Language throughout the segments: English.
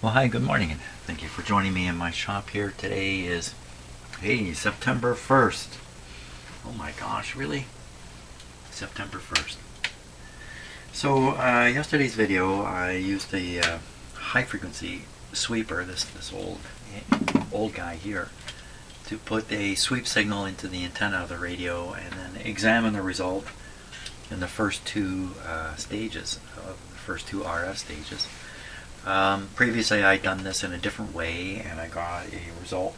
Well, hi, good morning, and thank you for joining me in my shop here. Today is, September 1st. Oh my gosh, really? September 1st. So, yesterday's video, I used a high-frequency sweeper, this old guy here, to put a sweep signal into the antenna of the radio and then examine the result in the first two stages, of the first two RF stages. Previously I'd done this in a different way, and I got a result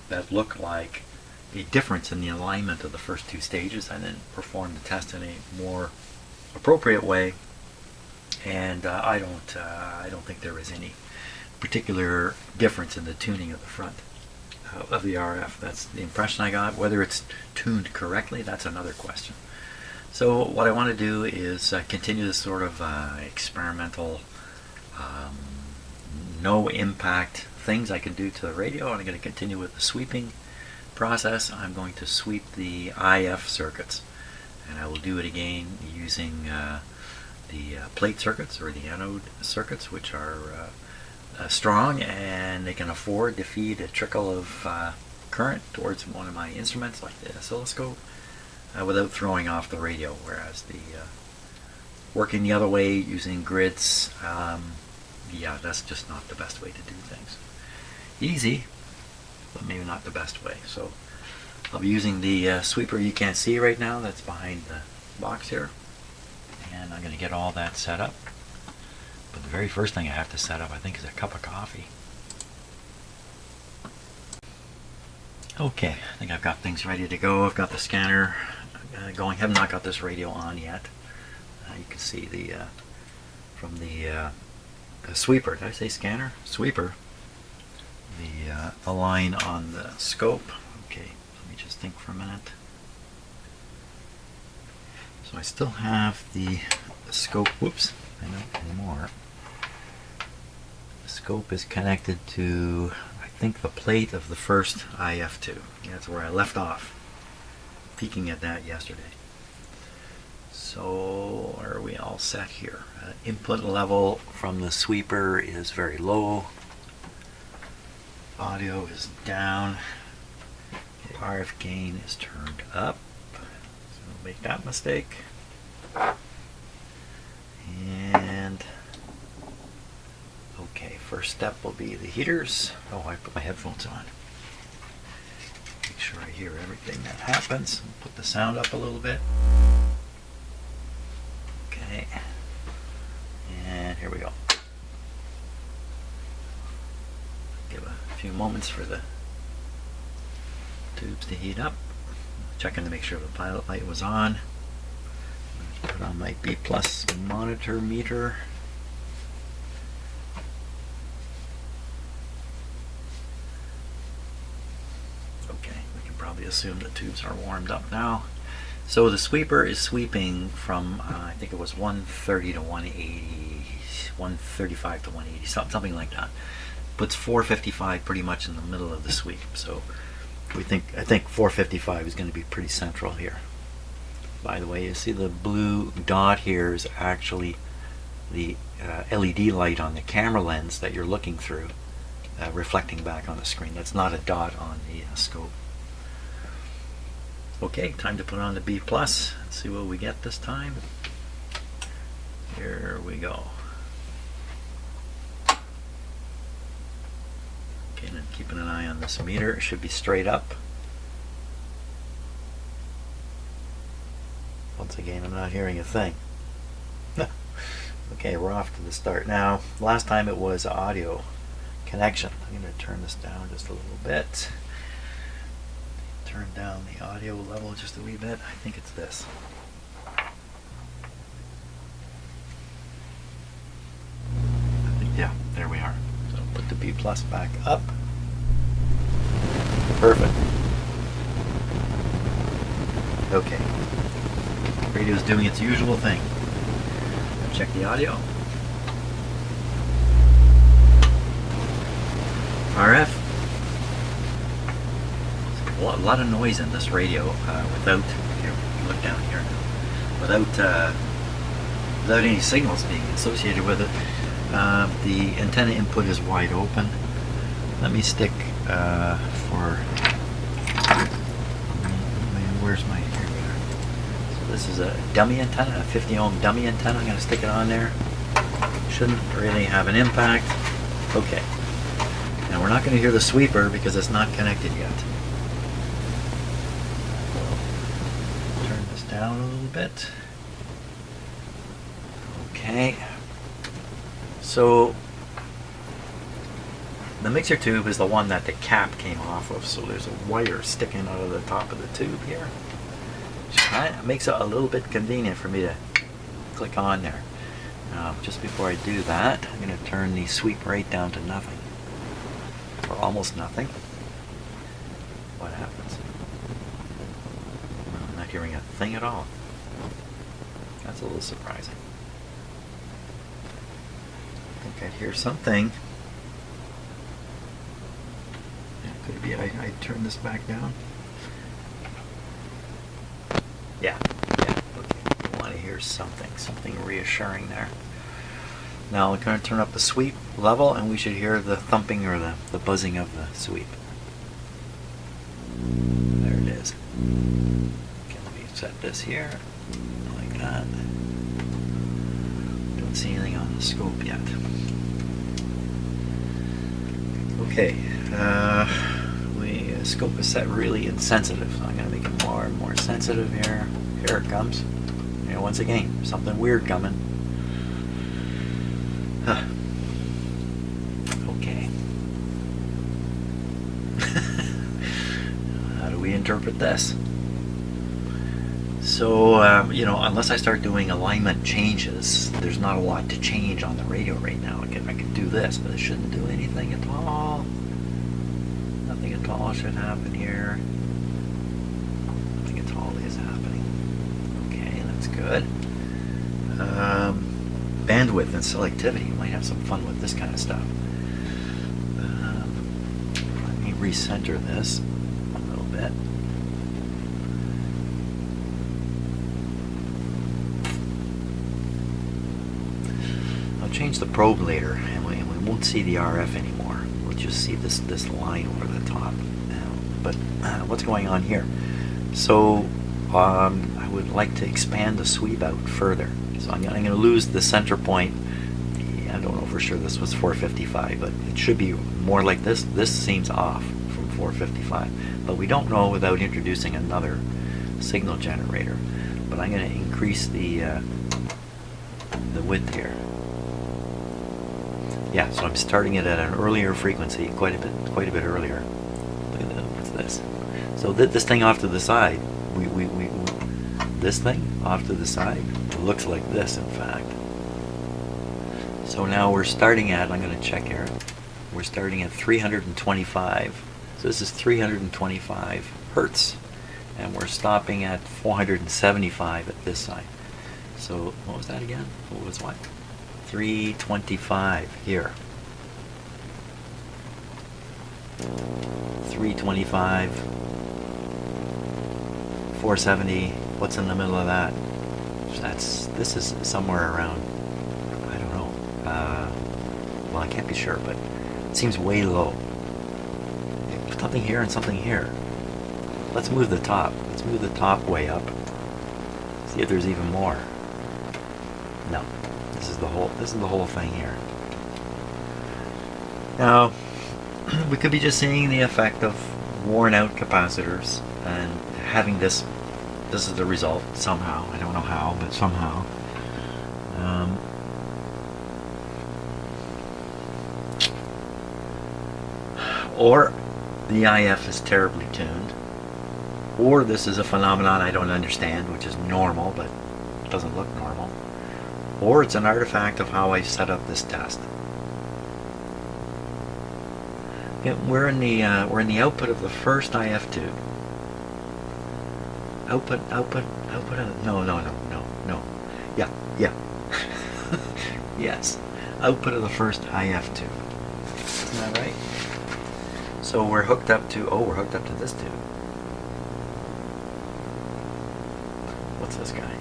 that looked like a difference in the alignment of the first two stages. I then performed the test in a more appropriate way, and I don't think there is any particular difference in the tuning of the front of the RF. That's the impression I got. Whether it's tuned correctly, that's another question. So what I want to do is continue this sort of experimental no impact things I can do to the radio, and I'm going to continue with the sweeping process. I'm going to sweep the IF circuits, and I will do it again using the plate circuits or the anode circuits, which are strong, and they can afford to feed a trickle of current towards one of my instruments like the oscilloscope without throwing off the radio, whereas the working the other way using grids, yeah, that's just not the best way to do things. Easy, but maybe not the best way. So I'll be using the sweeper you can't see right now that's behind the box here, and I'm going to get all that set up. But the very first thing I have to set up, I think, is a cup of coffee. Okay, I think I've got things ready to go. I've got the scanner going. Have not got this radio on yet. You can see the from the sweeper. Did I say scanner? Sweeper. The line on the scope. Okay, let me just think for a minute. So I still have the scope. Whoops, I don't anymore. The scope is connected to, I think, the plate of the first IF2. That's where I left off, peeking at that yesterday. So are we all set here? Input level from the sweeper is very low. Audio is down. The RF gain is turned up. So don't make that mistake. And okay, first step will be the heaters. Oh, I put my headphones on. Make sure I hear everything that happens. Put the sound up a little bit. Okay, and here we go. Give a few moments for the tubes to heat up. Checking to make sure the pilot light was on. Put on my B+ monitor meter. Okay, we can probably assume the tubes are warmed up now. So the sweeper is sweeping from, I think it was 130 to 180, 135 to 180, something like that. Puts 455 pretty much in the middle of the sweep. So I think 455 is going to be pretty central here. By the way, you see the blue dot here is actually the LED light on the camera lens that you're looking through, reflecting back on the screen. That's not a dot on the scope. Okay, time to put on the B+. Let's see what we get this time. Here we go. Okay, and then keeping an eye on this meter. It should be straight up. Once again, I'm not hearing a thing. Okay, we're off to the start. Now, last time it was audio connection. I'm going to turn this down just a little bit. Turn down the audio level just a wee bit. I think it's this. Yeah, there we are. So put the B+ back up. Perfect. Okay. Radio's doing its usual thing. Check the audio. RF. A lot of noise in this radio without, here, look down here now, without any signals being associated with it. The antenna input is wide open. Let me stick for, where's my, here we are. So this is a dummy antenna, a 50 ohm dummy antenna. I'm going to stick it on there. Shouldn't really have an impact. Okay. Now we're not going to hear the sweeper because it's not connected yet. We'll turn this down a little bit. Okay. So the mixer tube is the one that the cap came off of, so there's a wire sticking out of the top of the tube here. Which kind of makes it a little bit convenient for me to click on there. Just before I do that, I'm going to turn the sweep rate down to nothing. Or almost nothing. What happens? I'm not hearing a thing at all. That's a little surprising. I think I hear something. Yeah, could it be I turn this back down? Yeah, okay. You want to hear something reassuring there. Now we're going to turn up the sweep level and we should hear the thumping or the buzzing of the sweep. There it is. Okay, let me set this here like that. Don't see anything on the scope yet. Okay, the scope is set really insensitive, so I'm going to make it more and more sensitive here. Here it comes. You know, once again, something weird coming. Huh. Okay. How do we interpret this? So, you know, unless I start doing alignment changes, there's not a lot to change on the radio right now. I can do this, but it shouldn't do anything at all. Nothing at all should happen here. Nothing at all is happening. Okay, that's good. Bandwidth and selectivity. You might have some fun with this kind of stuff. Let me recenter this a little bit. I'll change the probe later, and we won't see the RF anymore. We'll just see this line over the top. But what's going on here? So I would like to expand the sweep out further. So I'm going to lose the center point. I don't know for sure this was 455, but it should be more like this. This seems off from 455, but we don't know without introducing another signal generator. But I'm going to increase the width here. Yeah, so I'm starting it at an earlier frequency, quite a bit earlier. Look at that. What's this? So this thing off to the side, this thing off to the side looks like this, in fact. So now we're starting at, I'm going to check here, we're starting at 325. So this is 325 hertz, and we're stopping at 475 at this side. So what was that again? What was what? 325 here. 325, 470. What's in the middle of that? This is somewhere around, I don't know. Well, I can't be sure, but it seems way low. Something here and something here. Let's move the top. Let's move the top way up. See if there's even more. No. This is the whole thing here. Now, we could be just seeing the effect of worn out capacitors and having this is the result somehow. I don't know how, but somehow. Or the IF is terribly tuned, or this is a phenomenon I don't understand, which is normal but doesn't look normal, or it's an artifact of how I set up this test. Okay, we're in the output of the first IF tube. Output of, no. Yeah. Yes. Output of the first IF tube. Isn't that right? So we're hooked up to, we're hooked up to this tube. What's this guy?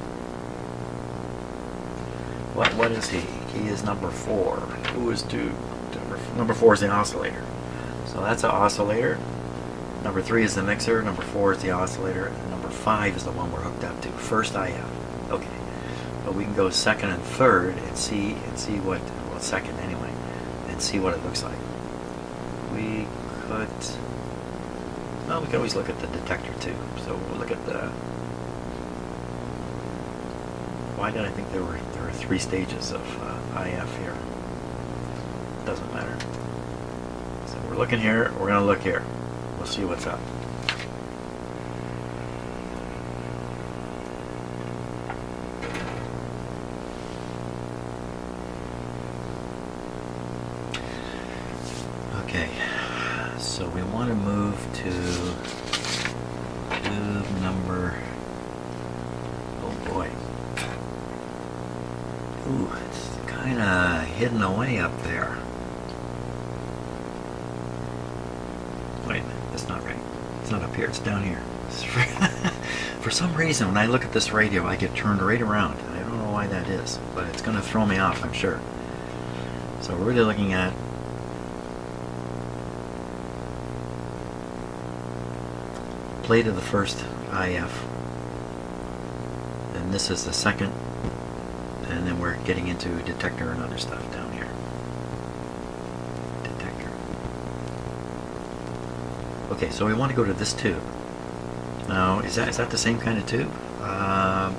What is he? key is number 4. Who is tube? Number 4 is the oscillator. So that's an oscillator. Number 3 is the mixer. Number 4 is the oscillator. And number 5 is the one we're hooked up to. First IF. Okay. But we can go second and third and see what, well, second anyway, and see what it looks like. We could, well, we could always look at the detector too. So we'll look at the, why did I think there were 3 stages of IF here? Doesn't matter. So we're looking here, we're going to look here. We'll see what's up. Okay, so we want to move to tube number, oh boy. Ooh, it's kind of hidden away up there. Wait a minute, that's not right. It's not up here, it's down here. For some reason, when I look at this radio, I get turned right around. I don't know why that is, but it's going to throw me off, I'm sure. So we're really looking at plate of the first IF, and this is the second, and then we're getting into detector and other stuff down here. Detector. Okay, so we want to go to this tube. Now, is that the same kind of tube? Oh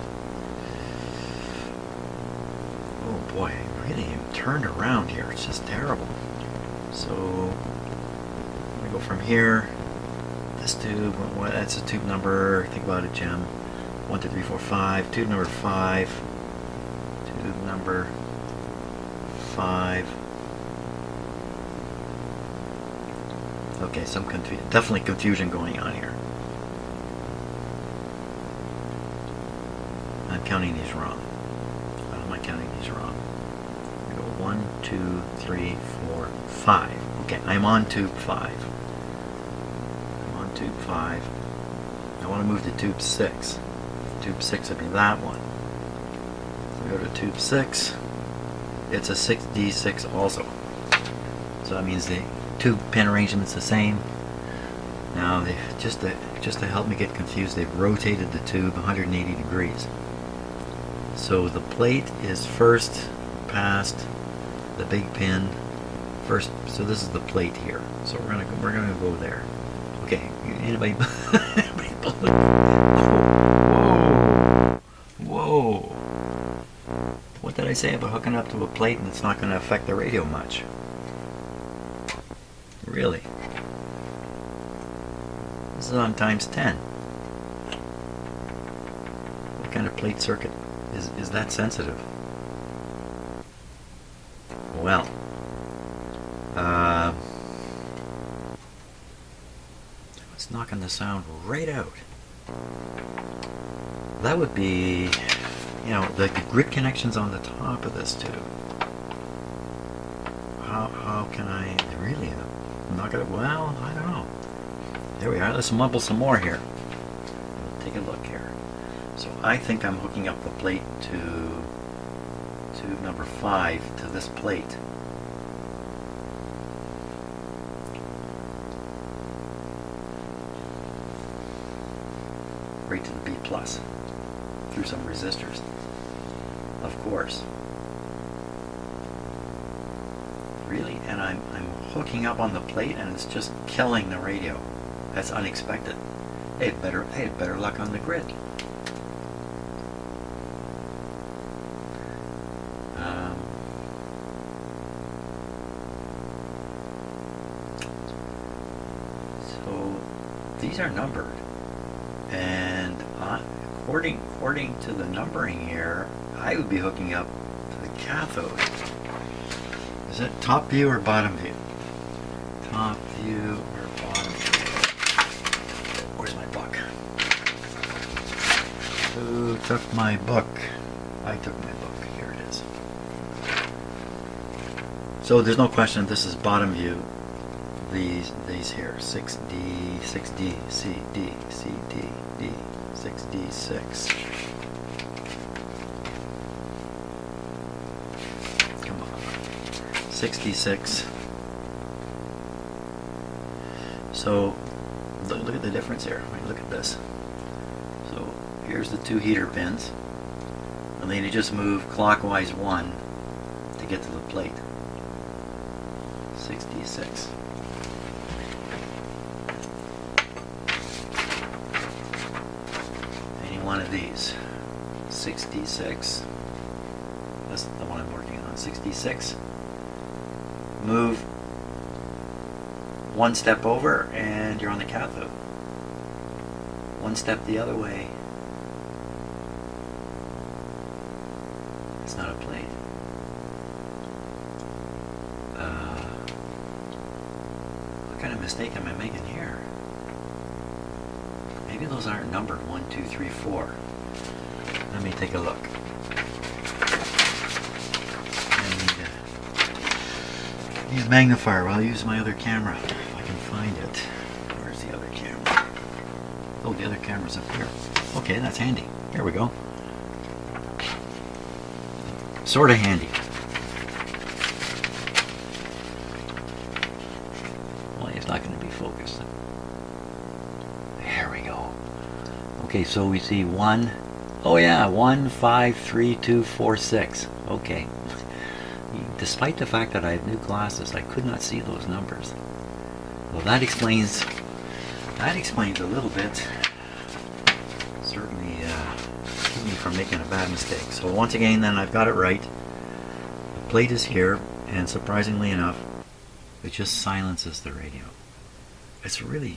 boy, really turned around here. It's just terrible. So I'm gonna go from here. This tube, well, that's a tube number, think about it, Jim. 1, 2, 3, 4, 5. Tube number 5. Tube number 5. Okay, some definitely confusion going on here. I'm counting these wrong. Why am I counting these wrong? I go 1, 2, 3, 4, 5. Okay, I'm on tube 5. Tube 5. I want to move to tube 6. Tube 6 would be that one. So we go to tube 6. It's a 6D6 also. So that means the tube pin arrangement's the same. Now they just to help me get confused, they've rotated the tube 180 degrees. So the plate is first past the big pin first. So this is the plate here. So we're gonna go there. Okay, anybody? Whoa! What did I say about hooking up to a plate and it's not going to affect the radio much? Really? This is on times 10. What kind of plate circuit is that sensitive? Well, it's knocking the sound right out. That would be, you know, the grid connections on the top of this tube. How can I really knock it up? Well, I don't know. There we are. Let's mumble some more here. Take a look here. So I think I'm hooking up the plate to tube number 5 to this plate. Right to the B plus through some resistors, of course. Really? And I'm hooking up on the plate and it's just killing the radio. That's unexpected. I had better luck on the grid. So these are numbered. And according to the numbering here, I would be hooking up to the cathode. Is it top view or bottom view? Top view or bottom view? Where's my book? Who took my book? I took my book. Here it is. So there's no question this is bottom view. These here, 6D, 6D, CD, CD, D, 6D, 6. Come 66. So look at the difference here. Look at this. So here's the two heater pins, and then you just move clockwise one to get to the plate. 66. Any one of these. 66. That's the one I'm working on. 66. Move one step over and you're on the cathode. One step the other way. It's not a plate. What kind of mistake am I making here? Maybe those aren't numbered 1, 2, 3, 4. Let me take a look. I need a magnifier. Well, I'll use my other camera if I can find it. Where's the other camera? Oh, the other camera's up here. Okay, that's handy. Here we go. Sort of handy. Well, it's not going to be focused. There we go. Okay, so we see 1. Oh yeah, 1, 5, 3, 2, 4, 6. Okay. Despite the fact that I have new glasses, I could not see those numbers. Well, that explains a little bit. Certainly keep me from making a bad mistake. So once again, then I've got it right. The plate is here, and surprisingly enough, it just silences the radio. It's really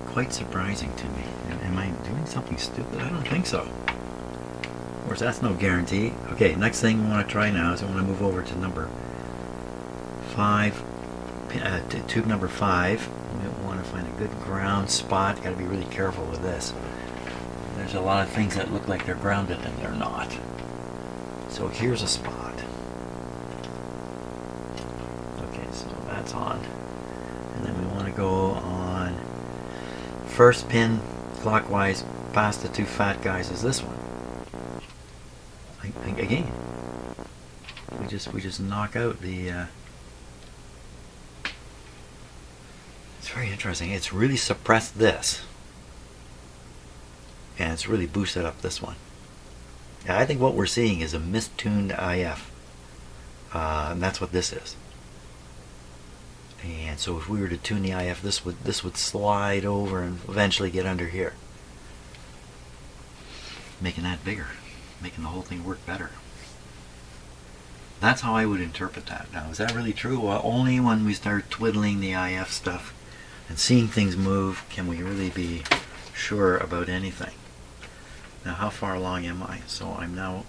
quite surprising to me. Am I doing something stupid? I don't think so. Of course, that's no guarantee. Okay, next thing we want to try now is I want to move over to number 5, tube number 5. We want to find a good ground spot. Got to be really careful with this. There's a lot of things that look like they're grounded and they're not. So here's a spot. Okay, so that's on. And then we want to go on first pin clockwise past the two fat guys is this one. Again, we just knock out the it's very interesting. It's really suppressed this, and it's really boosted up this one. Yeah, I think what we're seeing is a mistuned IF, and that's what this is. And so if we were to tune the IF, this would slide over and eventually get under here, making that bigger, making the whole thing work better. That's how I would interpret that. Now, is that really true? Well, only when we start twiddling the IF stuff and seeing things move can we really be sure about anything. Now, how far along am I? So I'm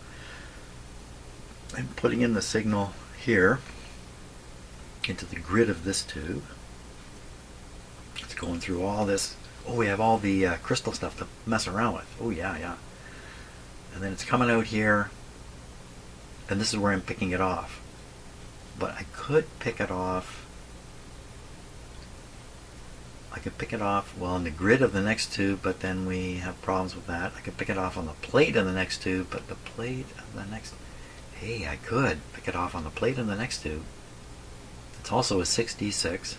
putting in the signal here into the grid of this tube. It's going through all this. Oh, we have all the crystal stuff to mess around with. Oh yeah, yeah. And then it's coming out here, and this is where I'm picking it off. But I could pick it off. I could pick it off, well, on the grid of the next tube, but then we have problems with that. I could pick it off on the plate of the next tube, but the plate of the next... Hey, I could pick it off on the plate of the next tube. It's also a 6D6.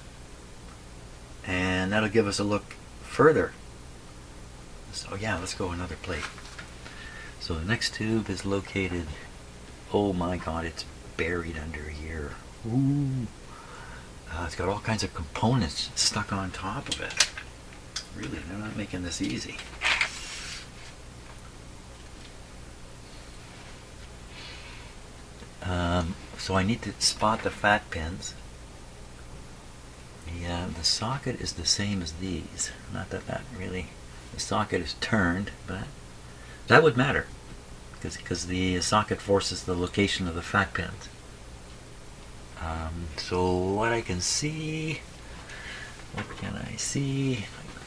And that'll give us a look further. So yeah, let's go another plate. So the next tube is located... Oh my god, it's buried under here. Ooh. It's got all kinds of components stuck on top of it. Really, they're not making this easy. So I need to spot the fat pins. The socket is the same as these. Not that really... The socket is turned, but that would matter. Because the socket forces the location of the fat pins. So what I can see, what can I see?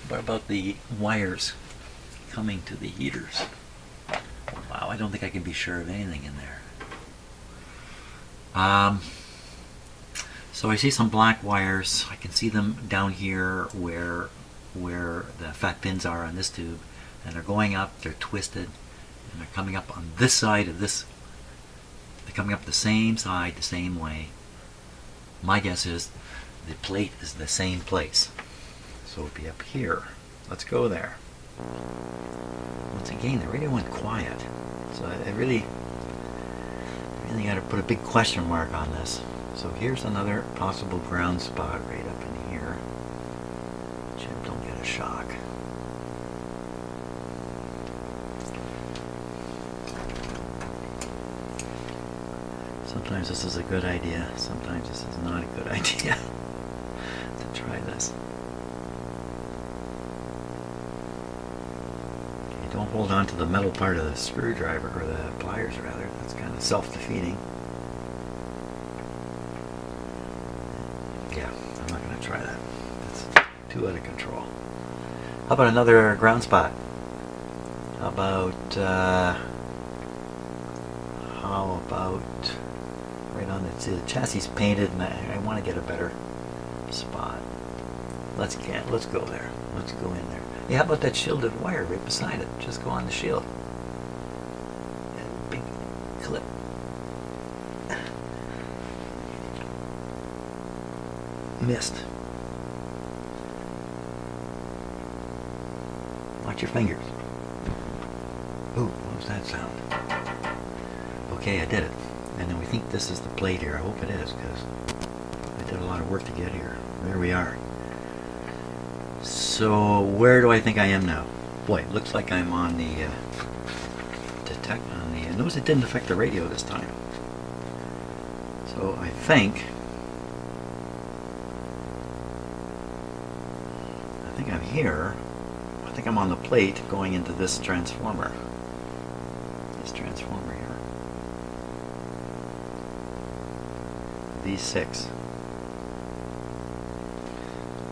What about the wires coming to the heaters? Wow, I don't think I can be sure of anything in there. So I see some black wires. I can see them down here where the fat pins are on this tube, and they're going up, they're twisted, and they're coming up on this side of this. They're coming up the same side, the same way. My guess is the plate is the same place. So it'll be up here. Let's go there. Once again, the radio went quiet. So I really got to put a big question mark on this. So here's another possible ground spot right up in here. Chip, don't get a shock. Sometimes this is a good idea, sometimes this is not a good idea to try this. Okay, don't hold on to the metal part of the screwdriver, or the pliers rather, that's kind of self-defeating. Yeah, I'm not going to try that. That's too out of control. How about another ground spot? How about right on the chassis is painted, and I want to get a better spot. Let's go there. Let's go in there. Yeah, how about that shielded wire right beside it? Just go on the shield. Big clip. Missed. Watch your fingers. Ooh, what was that sound? Okay, I did it. And then we think this is the plate here. I hope it is, because I did a lot of work to get here. There we are. So where do I think I am now? Boy, it looks like I'm on the notice it didn't affect the radio this time. So I think I'm here. I think I'm on the plate going into this transformer. This transformer here. V6.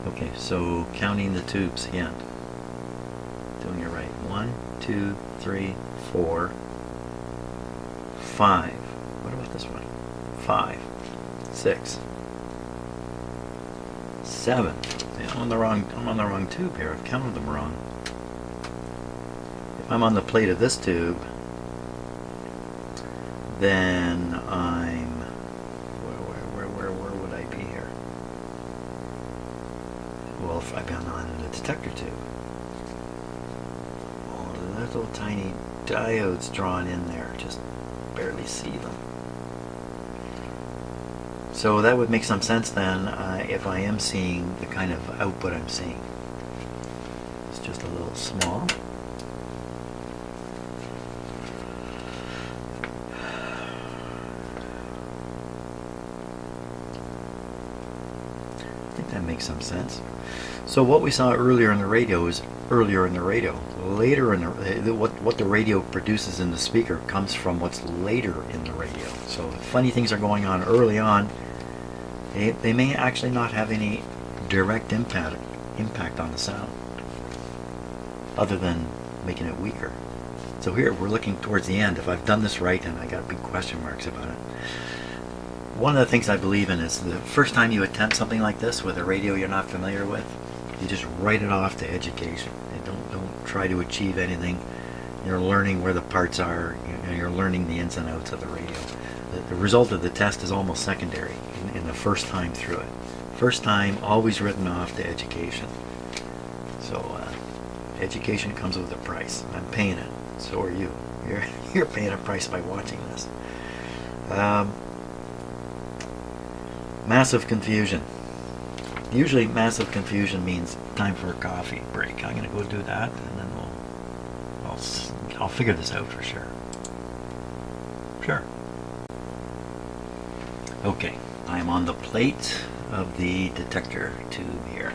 Okay, so counting the tubes again. Doing it right. 1, 2, 3, 4, 5. What about this one? 5, 6, 7. Yeah, I'm on the wrong tube here. I've counted them wrong. If I'm on the plate of this tube, then I'm where would I be here? Well, if I've been on the detector tube. Oh, the little tiny diodes drawn in there, just barely see them. So that would make some sense then, if I am seeing the kind of output I'm seeing. It's just a little small. I think that makes some sense. So what we saw earlier in the radio is earlier in the radio. Later in the what the radio produces in the speaker comes from what's later in the radio. So if funny things are going on early on, they may actually not have any direct impact on the sound, other than making it weaker. So here we're looking towards the end. If I've done this right, and I got big question marks about it. One of the things I believe in is the first time you attempt something like this with a radio you're not familiar with, you just write it off to education. And don't try to achieve anything. You're learning where the parts are. You're learning the ins and outs of the radio. The result of the test is almost secondary in the first time through it. First time, always written off to education. So education comes with a price. I'm paying it. So are you. You're paying a price by watching this. Massive confusion. Usually massive confusion means time for a coffee break. I'm going to go do that, and then I'll figure this out for sure. Sure. Okay, I'm on the plate of the detector tube here.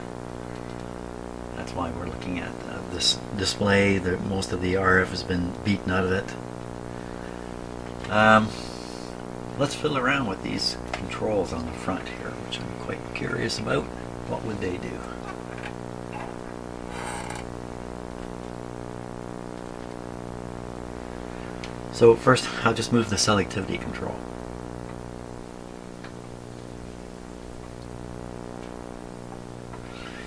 That's why we're looking at this display. Most of the RF has been beaten out of it. Let's fiddle around with these controls on the front here, which I'm quite curious about. What would they do? So first, I'll just move the selectivity control.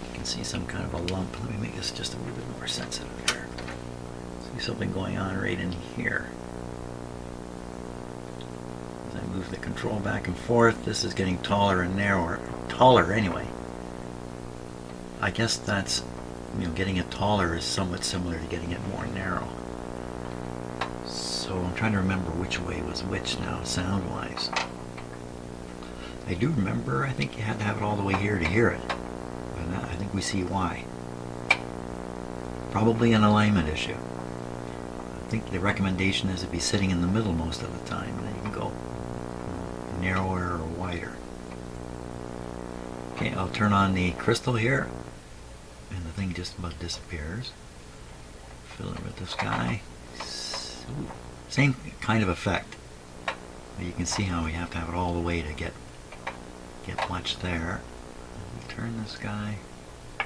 You can see some kind of a lump. Let me make this just a little bit more sensitive here. See something going on right in here. Is that move the control back and forth. This is getting taller and narrower. Taller anyway. I guess that's, getting it taller is somewhat similar to getting it more narrow. So I'm trying to remember which way was which now, sound-wise. I do remember, I think you had to have it all the way here to hear it. And I think we see why. Probably an alignment issue. I think the recommendation is to be sitting in the middle most of the time, and then you can go narrower or wider. Okay, I'll turn on the crystal here, and the thing just about disappears. Fill it with this guy. Ooh, same kind of effect. But you can see how we have to have it all the way to get much there. Turn this guy. I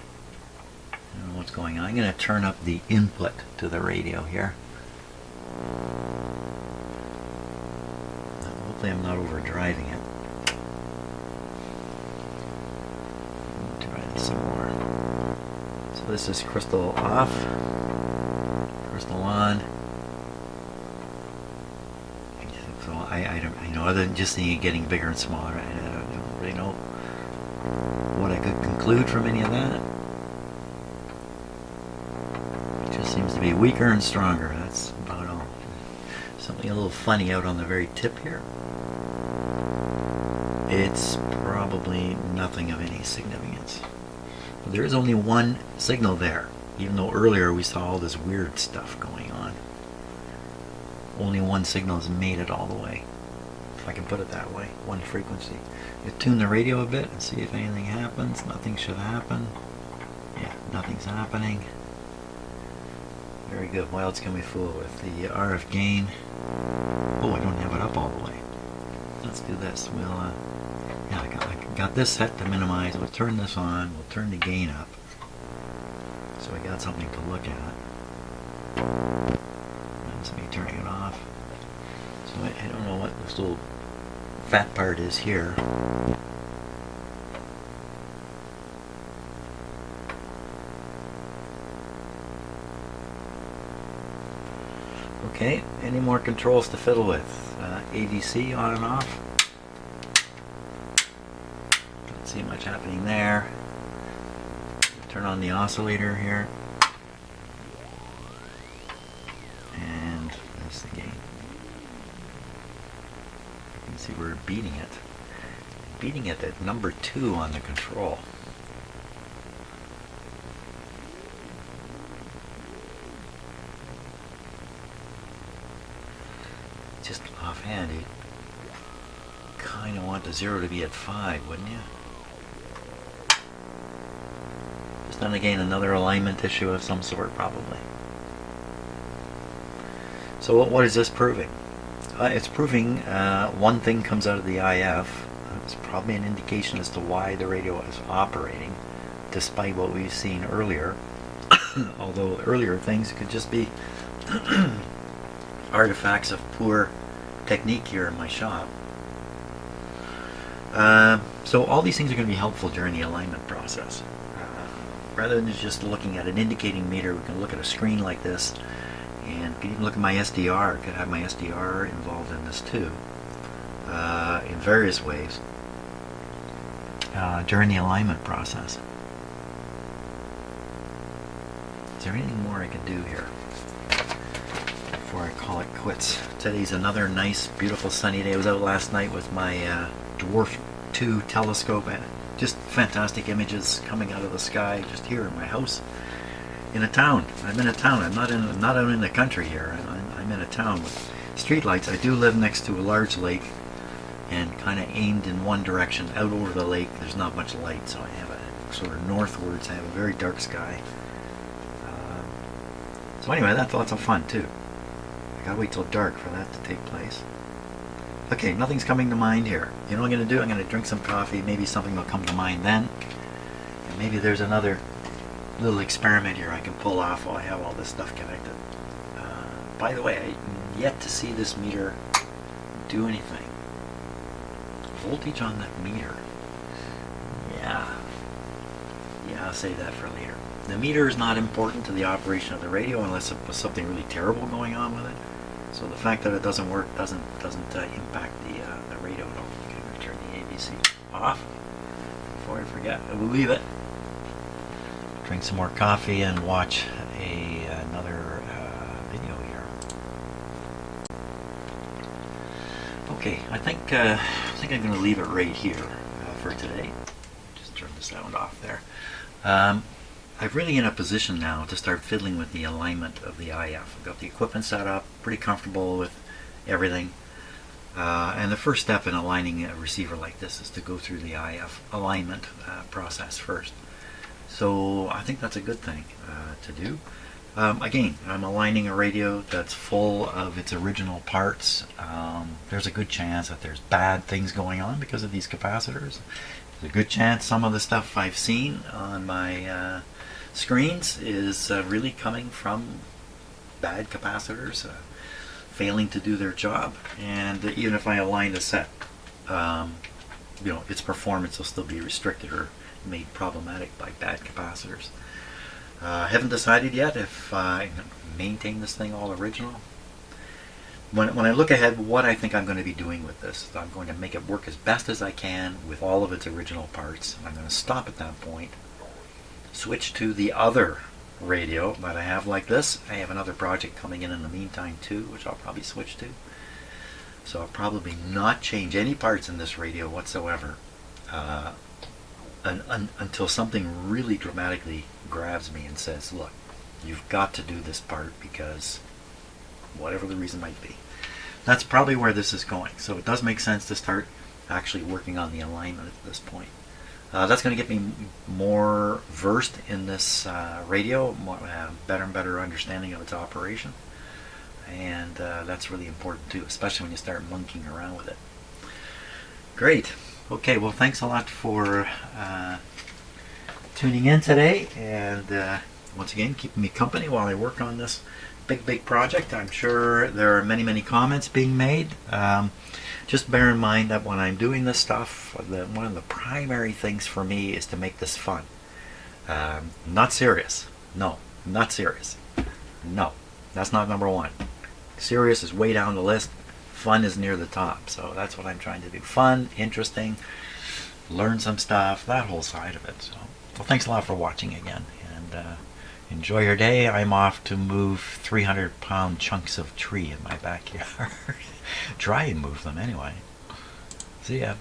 don't know what's going on. I'm going to turn up the input to the radio here. Hopefully I'm not overdriving it. Try this some more. So this is crystal off, crystal on. So I don't, other than just seeing it getting bigger and smaller, I don't really know what I could conclude from any of that. It just seems to be weaker and stronger. That's about all. Something a little funny out on the very tip here. It's probably nothing of any significance. But there is only one signal there, even though earlier we saw all this weird stuff going on. Only one signal has made it all the way, if I can put it that way. One frequency. You tune the radio a bit and see if anything happens. Nothing should happen. Yeah, nothing's happening. Very good. What else can we fool with? The RF gain. Oh, I don't have it up all the way. Let's do this. We'll, yeah, I got this set to minimize. We'll turn this on. We'll turn the gain up. So we got something to look at. That's me turning it off. So I don't know what this little fat part is here. Okay, any more controls to fiddle with? ADC on and off. Don't see much happening there. Turn on the oscillator here. And that's the gain. You can see we're beating it. Beating it at number 2 on the control. Just offhand, you kind of want the 0 to be at 5, wouldn't you? Just then again, another alignment issue of some sort, probably. So what is this proving? It's proving one thing comes out of the IF. It's probably an indication as to why the radio is operating, despite what we've seen earlier. Although earlier things could just be artifacts of poor technique here in my shop. So all these things are going to be helpful during the alignment process. Rather than just looking at an indicating meter, we can look at a screen like this, and you can even look at my SDR. I could have my SDR involved in this too, in various ways, during the alignment process. Is there anything more I can do here before I call it quits? Today's another nice, beautiful sunny day. I was out last night with my Dwarf 2 telescope, and just fantastic images coming out of the sky just here in my house. In a town. I'm in a town. I'm not out in the country here. I'm in a town with street lights. I do live next to a large lake, and kind of aimed in one direction out over the lake. There's not much light, so I have a sort of northwards. I have a very dark sky. So anyway, that's lots of fun too. I gotta wait till dark for that to take place. Okay, nothing's coming to mind here. You know what I'm going to do? I'm going to drink some coffee. Maybe something will come to mind then. And maybe there's another little experiment here I can pull off while I have all this stuff connected. By the way, I'm yet to see this meter do anything. Voltage on that meter. Yeah, I'll save that for later. The meter is not important to the operation of the radio unless it was something really terrible going on with it. So the fact that it doesn't work doesn't impact the radio. Don't forget to turn the ABC off before I forget. I will leave it. Drink some more coffee and watch another video here. Okay, I think I'm going to leave it right here for today. Just turn the sound off there. I'm really in a position now to start fiddling with the alignment of the IF. I've got the equipment set up, pretty comfortable with everything. And the first step in aligning a receiver like this is to go through the IF alignment process first. So I think that's a good thing to do. Again, I'm aligning a radio that's full of its original parts. There's a good chance that there's bad things going on because of these capacitors. There's a good chance some of the stuff I've seen on my screens is really coming from bad capacitors failing to do their job. And even if I align the set, its performance will still be restricted or made problematic by bad capacitors. I haven't decided yet if I maintain this thing all original. When I look ahead, what I think I'm going to be doing with this, I'm going to make it work as best as I can with all of its original parts. I'm going to stop at that point, switch to the other radio that I have like this. I have another project coming in the meantime too, which I'll probably switch to. So I'll probably not change any parts in this radio whatsoever until something really dramatically grabs me and says, look, you've got to do this part because whatever the reason might be. That's probably where this is going. So it does make sense to start actually working on the alignment at this point. That's going to get me more versed in this radio, better and better understanding of its operation. And that's really important too, especially when you start monkeying around with it. Great. Okay, well, thanks a lot for tuning in today, and once again, keeping me company while I work on this big project. I'm sure there are many comments being made. Just bear in mind that when I'm doing this stuff, one of the primary things for me is to make this fun. Not serious. No, not serious. No, that's not number one. Serious is way down the list. Fun is near the top. So that's what I'm trying to do. Fun, interesting, learn some stuff, that whole side of it. So, well, thanks a lot for watching again, and enjoy your day. I'm off to move 300-pound chunks of tree in my backyard. Try and move them anyway. See ya.